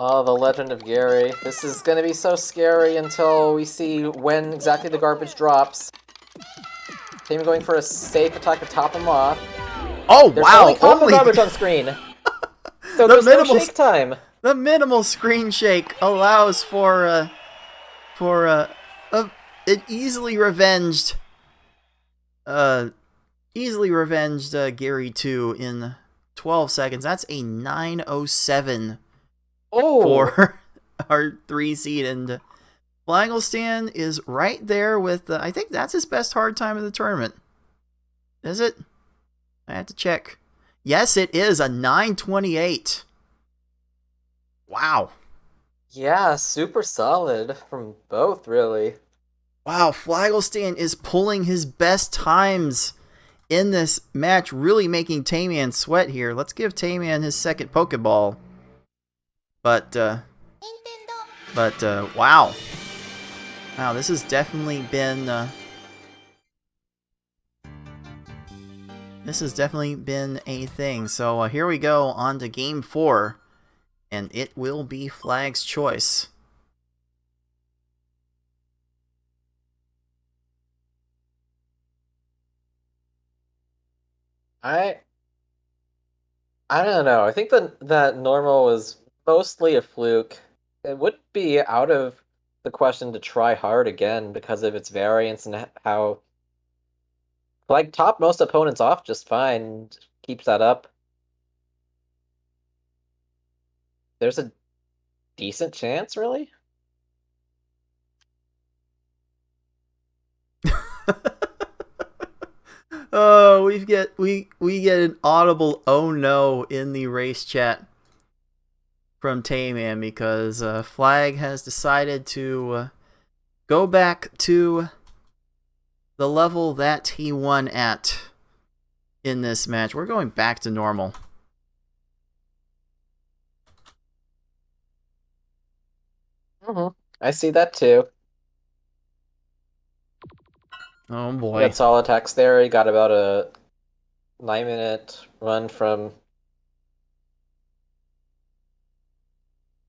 Oh, the Legend of Gary. This is gonna be so scary until we see when exactly the garbage drops. Team going for a safe attack to top him off. Oh There's wow! only combo Only garbage on screen. So The there's no minimal- shake time. the minimal screen shake allows for an easily revenged Gary 2 in 12 seconds. That's a 9:07 Oh, for our 3 seed, and Flagalstan is right there with I think that's his best hard time of the tournament. Is it? I have to check. Yes, it is a 9:28. Wow. yeah, super solid from both, really. Wow, Flagalstan is pulling his best times in this match, really making Tayman sweat here. Let's give Tayman his second Pokeball. But wow. Wow, this has definitely been a thing. So here we go on to game 4, and it will be Flag's choice. I don't know. I think that normal was mostly a fluke. It wouldn't be out of the question to try hard again because of its variance and how like top most opponents off just fine. Keeps that up. There's a decent chance, really? Oh, we get an audible "oh no" in the race chat from Tayman because Flag has decided to go back to the level that he won at in this match. We're going back to normal. I see that too. Oh He boy. got solid attacks there. He got about a 9-minute run from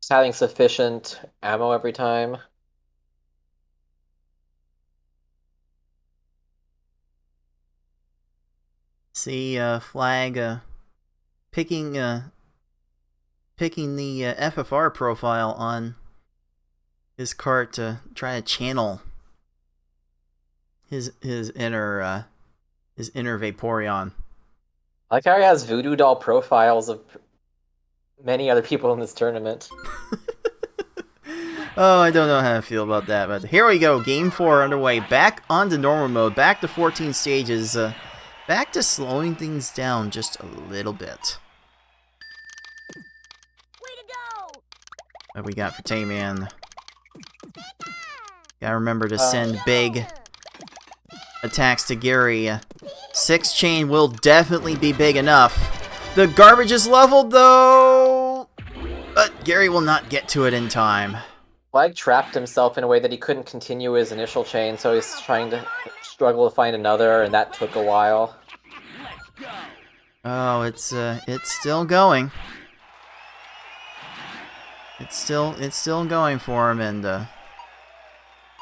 just having sufficient ammo every time. See Flag picking the FFR profile on his cart to try to channel his inner Vaporeon. I like how he has voodoo doll profiles of many other people in this tournament. Oh, I don't know how to feel about that, but here we go. Game 4 underway. Back onto normal mode. Back to 14 stages. back to slowing things down just a little bit. What we got for Tayman? Gotta remember to send big attacks to Gary. 6 chain will definitely be big enough. The garbage is leveled though! But Gary will not get to it in time. Flag trapped himself in a way that he couldn't continue his initial chain, so he's trying to struggle to find another, and that took a while. Oh, it's still going. It's still going for him, and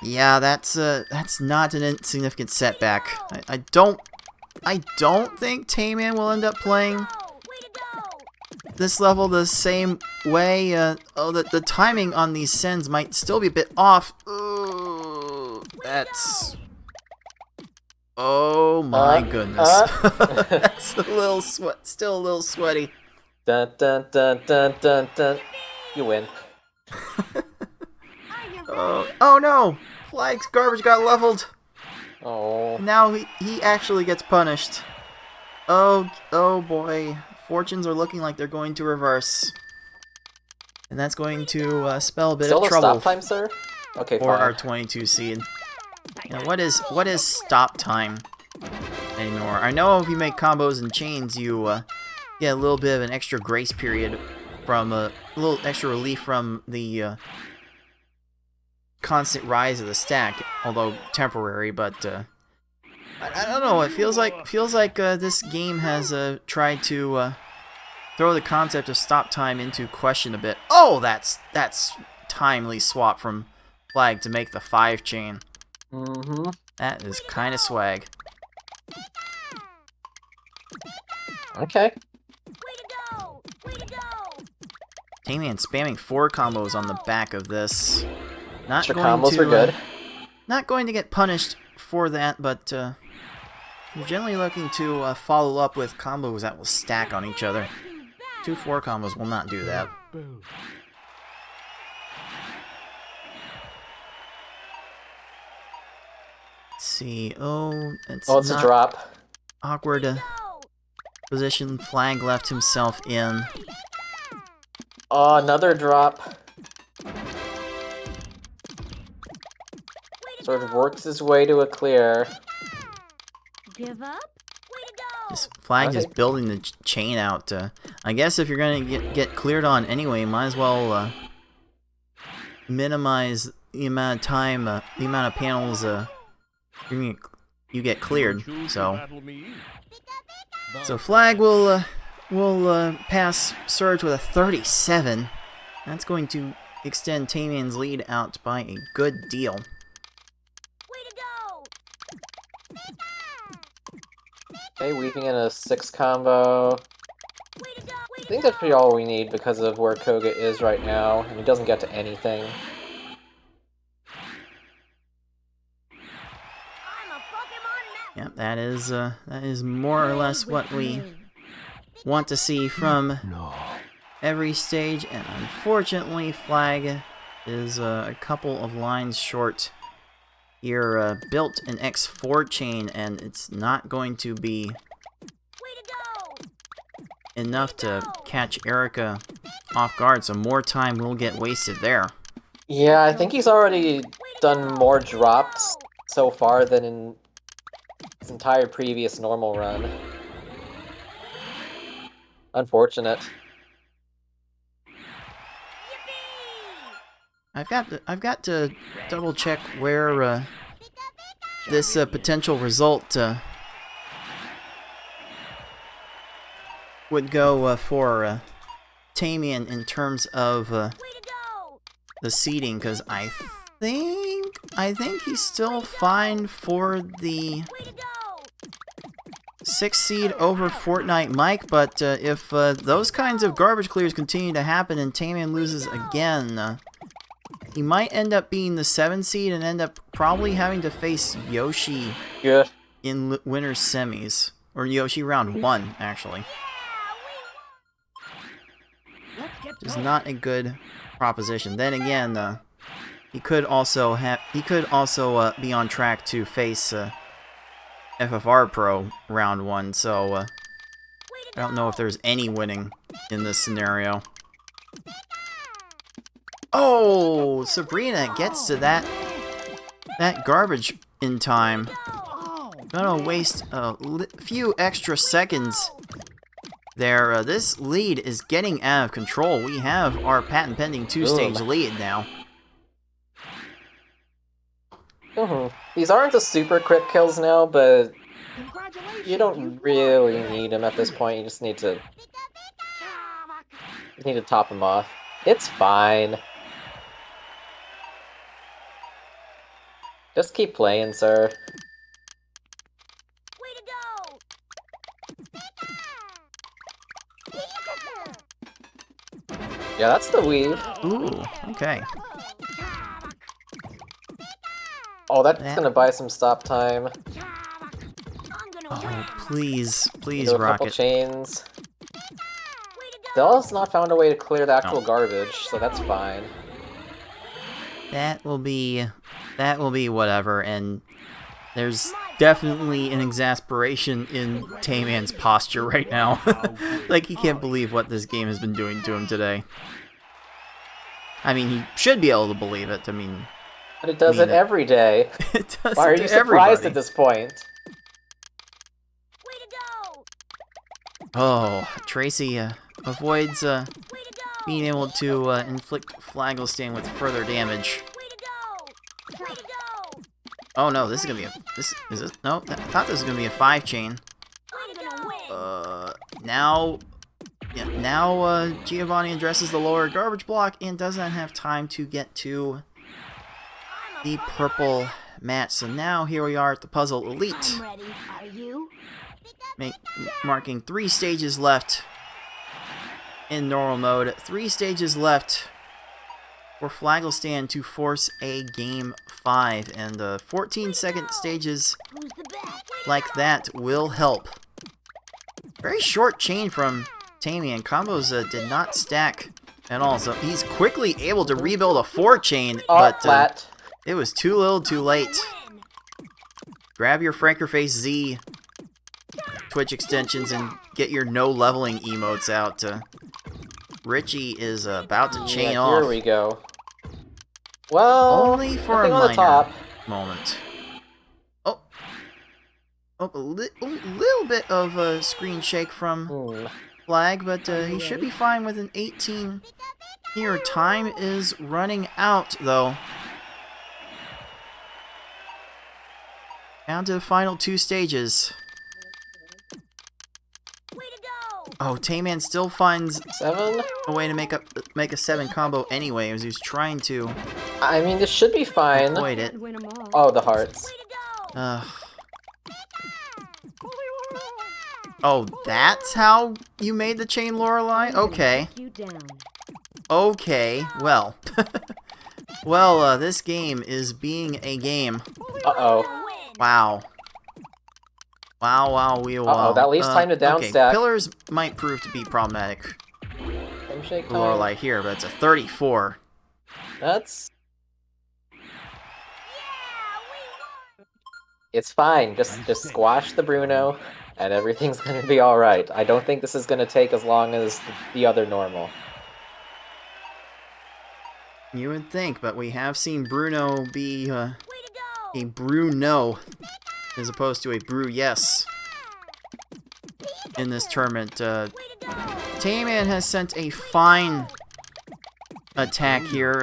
yeah, that's not an insignificant setback. I don't think Tayman will end up playing this level the same way. Oh, the timing on these sends might still be a bit off. Ooh, that's... Oh my goodness. That's a little still a little sweaty. Dun dun dun dun dun dun. You win. Oh no! Flag's garbage got leveled. Oh. Now he actually gets punished. Oh boy. Fortunes are looking like they're going to reverse. And that's going to spell a bit Still of trouble stop time, sir? Okay, for fine. our 22 seed. Now, what is stop time anymore? I know if you make combos and chains, you get a little bit of an extra grace period from a little extra relief from the constant rise of the stack, although temporary. But I don't know. It feels like this game has tried to throw the concept of stop time into question a bit. Oh, that's timely swap from Flag to make the 5 chain. Mm-hmm. That is kind of swag. Okay. Tayman spamming 4 combos on the back of this. Not Extra going combos to, were good. Not going to get punished for that, but you're generally looking to follow up with combos that will stack on each other. 2 4 combos will not do that. Boo. Let's see. Oh, it's Oh, it's not a drop. awkward position Flag left himself in. Oh, another drop. Sort of works his way to a clear. Give up? This Flag Okay. just building the chain out. I guess if you're gonna get cleared on anyway, might as well minimize the amount of time, the amount of panels you get cleared. So Flag will pass Surge with a 37. That's going to extend Tayman's lead out by a good deal. Okay, weaving in a 6 combo. I think that's pretty all we need because of where Koga is right now, and he doesn't get to anything. Yep, that is more or less what we want to see from every stage, and unfortunately Flag is a couple of lines short here. Built an X4 chain, and it's not going to be enough to catch Erica off guard, so more time will get wasted there. Yeah, I think he's already done more drops so far than in his entire previous normal run. Unfortunate. I've got to double check where this potential result would go for Tayman in terms of the seeding, because I think he's still fine for the 6th seed over Fortnite Mike, but if those kinds of garbage clears continue to happen and Tayman loses again, he might end up being the 7th seed and end up probably having to face Yoshi in winner's semis. Or Yoshi round 1, actually. Which is not a good proposition. Then again, he could also be on track to face FFR Pro round 1, so I don't know if there's any winning in this scenario. Oh, Sabrina gets to that garbage in time. Gonna waste a few extra seconds there. This lead is getting out of control. We have our patent-pending 2-stage lead now. These aren't the super quick kills now, but you don't really need them at this point. You just need to top them off. It's fine. Just keep playing, sir. Yeah, that's the weave. Ooh, okay. Oh, that's gonna buy some stop time. Oh, please, please, Do a couple Rocket. chains. Still has not found a way to clear the actual garbage, so that's fine. That will be whatever, and there's definitely an exasperation in TaymanND's posture right now. Like, he can't believe what this game has been doing to him today. I mean, he should be able to believe it. I mean... But it does it every day. It does. Why are you surprised at this point? Oh, Tracy avoids being able to inflict Flagalstan with further damage. Oh no, this is gonna be a no, I thought this was gonna be a 5-chain. Now Giovanni addresses the lower garbage block and doesn't have time to get to the purple match. So now here we are at the Puzzle Elite. Marking 3 stages left in normal mode. 3 stages left for Flagalstan to force a Game 5. And 14-second stages like that will help. Very short chain from TaymanND. Combos did not stack at all. So he's quickly able to rebuild a 4-chain. But flat. It was too little too late. Grab your Frankerface Z Twitch extensions and get your no leveling emotes out. Richie is about to chain off. Here we go. Well, only for a minor moment. Oh, a little bit of a screen shake from Flag, but he should be fine with an 18 here. Time is running out, though. Down to the final 2 stages. Oh, TaymanND still finds 7? a way to make a 7 combo anyway, as he was trying to. I mean, this should be fine. Avoid it. Oh, the hearts. Oh, that's how you made the chain, Lorelei? Okay. Okay, well. Well, this game is being a game. Uh-oh. Wow. Wow, wow, wow. Uh-oh, that leaves time to downstack. Okay, pillars might prove to be problematic for Lorelei here, but it's a 34. That's... It's fine. Just squash the Bruno, and everything's gonna be alright. I don't think this is gonna take as long as the other normal. You would think, but we have seen Bruno be a Bruno as opposed to a Brew Yes in this tournament. TaymanND has sent a fine attack here.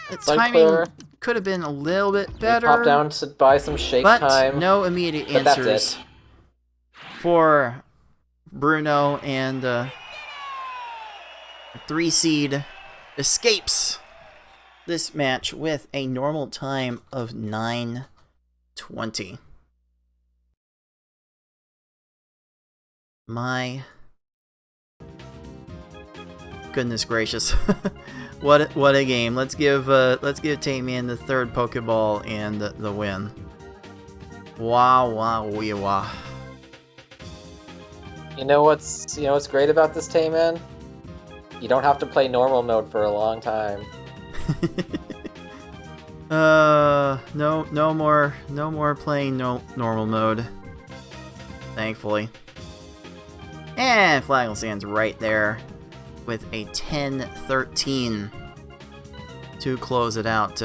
The timing could have been a little bit better. Pop down to buy some shake but time. No immediate answers for Bruno, and 3 seed escapes this match with a normal time of 9:20. My goodness gracious. what a game. Let's give TaymanND the 3rd Pokeball and the win. Wow, wow, wee wah. You know what's great about this TaymanND? You don't have to play normal mode for a long time. No more playing normal mode. Thankfully. And Flagalstan's right there with a 10-13 to close it out.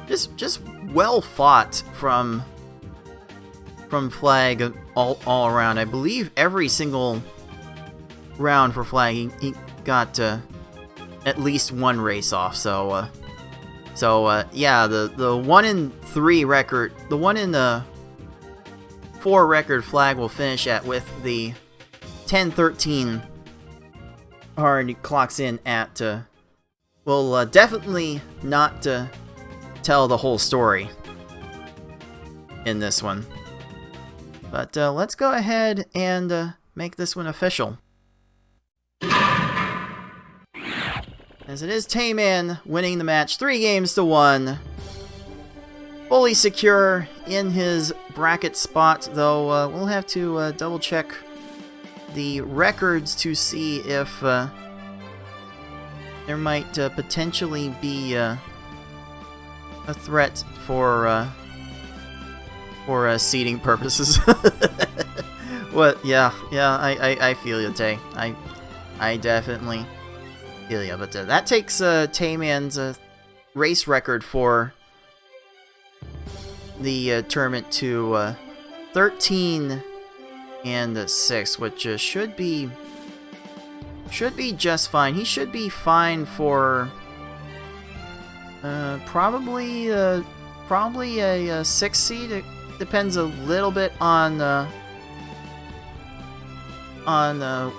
Just well fought from Flag all around. I believe every single round for Flag he got at least one race off. So yeah, the 1-3 record, the 1-4 record Flag will finish at with the 10-13 hard clocks in at will definitely not tell the whole story in this one. But let's go ahead and make this one official. As it is Tayman winning the match 3-1. Fully secure in his bracket spot, though we'll have to double check the records to see if there might potentially be a threat for seeding purposes. What? Yeah, I feel you, Tay. I definitely feel you. But that takes Tayman's race record for the tournament to 13-6, which should be just fine. He should be fine for probably a 6 seed. It depends a little bit on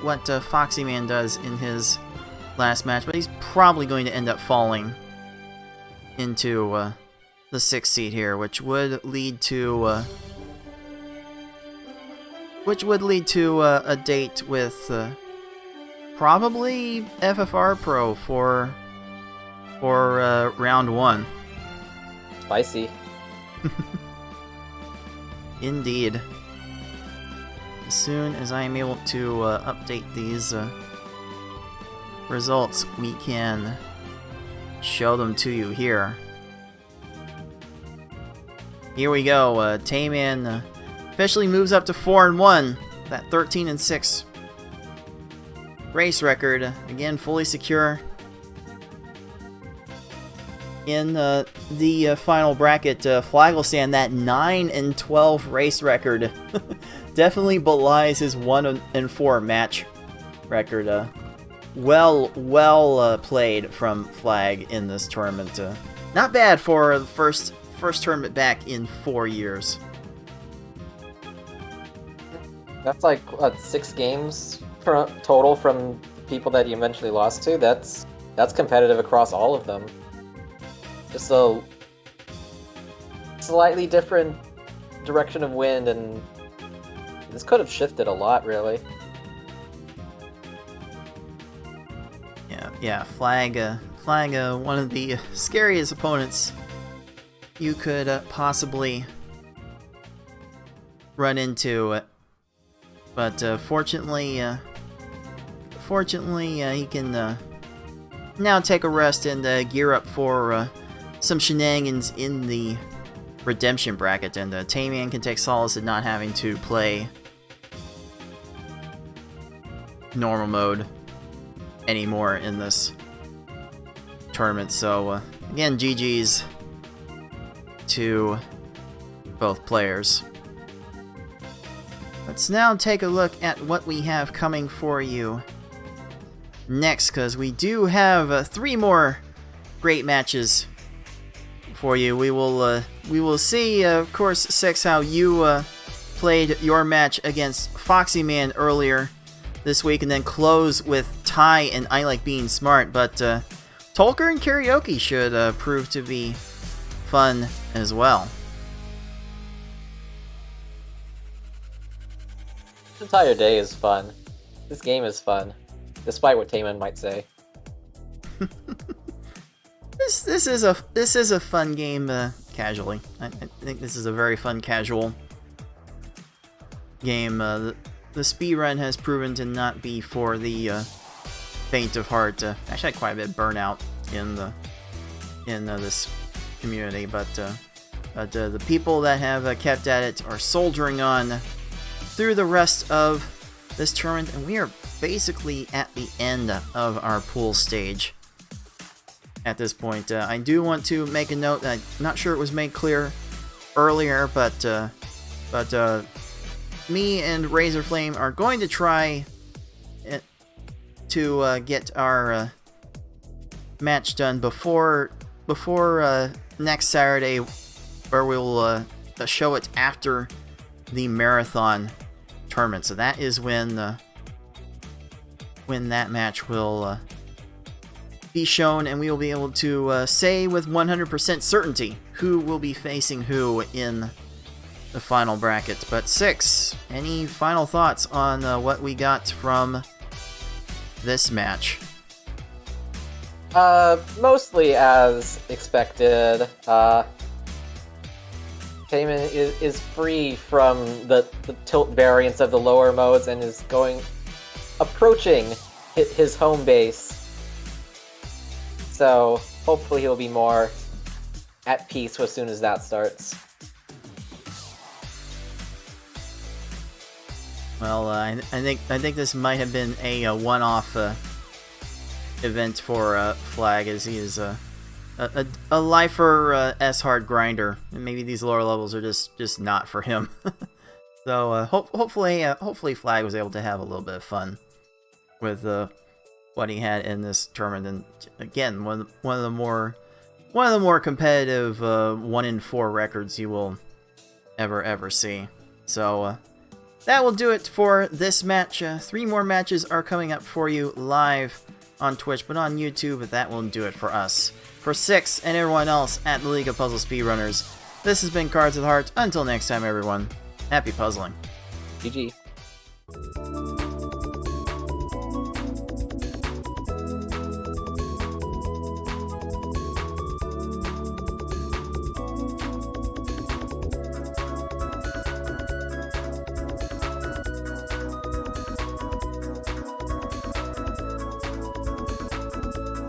what Foxy Man does in his last match, but he's probably going to end up falling into the 6th seed here, which would lead to a date with probably FFR Pro for round 1. Spicy. Indeed. As soon as I am able to update these results, we can show them to you here. Here we go. Tayman officially moves up to 4-1. That 13-6 race record, again fully secure in the final bracket. Flagalstan, that 9-12 race record definitely belies his 1-4 match record. Well played from Flag in this tournament. Not bad for the first tournament back in 4 years. That's like, what, 6 games total from people that you eventually lost to? That's competitive across all of them. Just a slightly different direction of wind, and this could have shifted a lot, really. Yeah, Flag, one of the scariest opponents you could possibly run into. But fortunately, he can now take a rest and gear up for some shenanigans in the redemption bracket, and Tayman can take solace in not having to play normal mode anymore in this tournament. So again, GG's to both players. Let's now take a look at what we have coming for you next, because we do have 3 more great matches for you. We will see, of course, 6, how you played your match against Foxy Man earlier this week, and then close with Ty and I Like Being Smart. But Tolker and Karaoke should prove to be fun as well. This entire day is fun. This game is fun, despite what Tayman might say. This is a fun game casually. I think this is a very fun casual game. The speedrun has proven to not be for the faint of heart. Actually, had quite a bit of burnout in this community, but the people that have kept at it are soldiering on through the rest of this tournament, and we are basically at the end of our pool stage at this point. I do want to make a note that I'm not sure it was made clear earlier, but me and Razorflame are going to try to get our match done before next Saturday, where we'll show it after the marathon tournament. So that is when that match will be shown, and we will be able to say with 100% certainty who will be facing who in the final bracket. But Six, any final thoughts on what we got from this match? Mostly as expected. Tayman is free from the tilt variance of the lower modes and is approaching his home base. So hopefully he'll be more at peace as soon as that starts. Well, I think this might have been a one-off event for Flag, as he is a lifer S-hard grinder, and maybe these lower levels are just not for him. So hopefully Flag was able to have a little bit of fun with what he had in this tournament. And again, one of the more competitive 1-in-4 records you will ever see. So that will do it for this match. 3 more matches are coming up for you live on Twitch, but on YouTube, that will do it for us. For Six and everyone else at the League of Puzzle Speedrunners, this has been Cards of the Heart. Until next time, everyone, happy puzzling. GG.